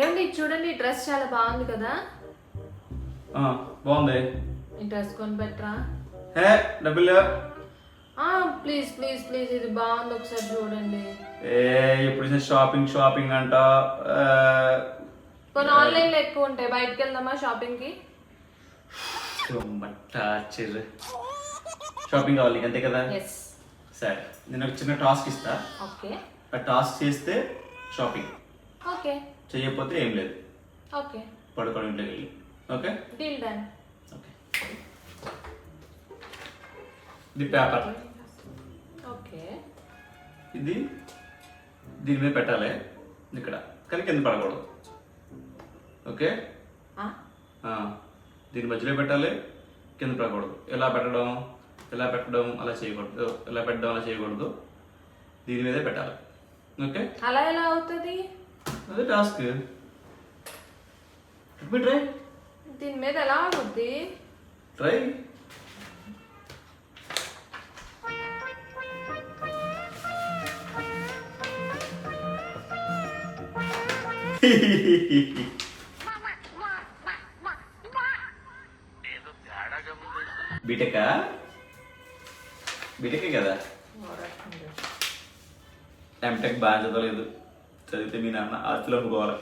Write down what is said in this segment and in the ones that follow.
ఏమండి చూడండి, ఈ డ్రెస్ చాలా బాగుంది కదా. బాగుంది. ఈ డ్రెస్ కొని పెట్టరా. హే డబ్బులు. ప్లీజ్ ప్లీజ్ ప్లీజ్, ఇది బాగుంది, ఒకసారి చూడండి. ఎప్పుడు షాపింగ్ షాపింగ్ అంట. కొన్ని ఆన్లైన్ లో ఎక్కువ ఉంటాయి, బయటకు వెళ్దామా షాపింగ్ కి. షాపింగ్ కావాలి అంతే కదా. సరే నేను ఒక చిన్న టాస్క్ ఇస్తా. ఓకే. ఆ టాస్క్ చేస్తే షాపింగ్, ఓకే చేయకపోతే ఏం లేదు. ఓకే పడుకోవడం ఇంట్లోకి వెళ్ళి. Okay deal done. ఓకే. ఇది పేపర్. ఓకే. ఇది దీని మీద పెట్టాలి ఇక్కడ, కానీ కింద పడకూడదు. ఓకే. దీని మధ్యలో పెట్టాలి, కింద పడకూడదు. ఎలా పెట్టడం అలా చేయకూడదు, ఎలా పెట్టడం అలా చేయకూడదు. దీని మీదే పెట్టాలి. ఓకే. అలా ఎలా అవుతుంది? అదే టాస్క్. ట్రై. దీని మీద ఎలా అవుతుంది? ట్రై. బీటెకా? బీటెకే కదా. ఎంటెక్ బాగా చదవలేదు, చదివితే మీ నాన్న ఆస్తులు అమ్ముకోవాలి.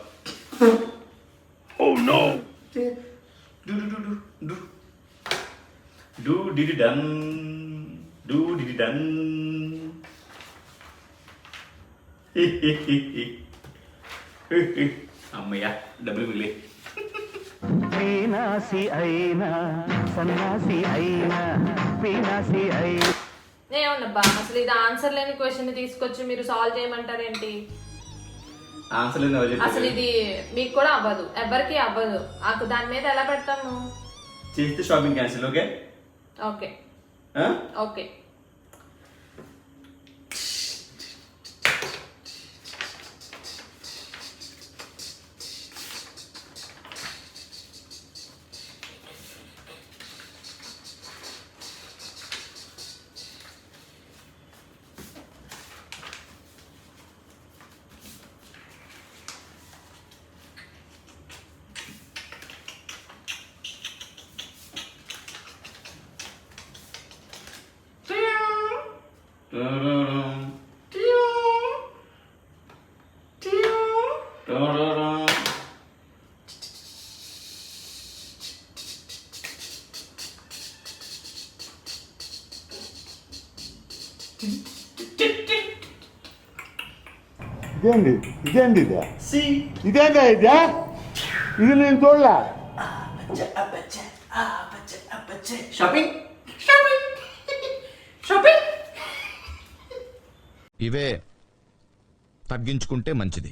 అమ్మయ్యా డబ్బులు మిగిలి. ఏమన్నబ్బా, అసలు ఇది ఆన్సర్ లేని క్వశ్చన్ తీసుకొచ్చి మీరు సాల్వ్ చేయమంటారేంటి? ఆన్సర్ లేదు. అసలు ఇది మీకు కూడా అవ్వదు, ఎవరికి అవ్వదు. నాకు దాని మీద ఎలా పెడతాము? చేస్తే shopping cancel. Okay okay okay. ఇదేంటి ఇదే ఇది నేను చూడలే. షాపింగ్ ఇవే తగ్గించుకుంటే మంచిది.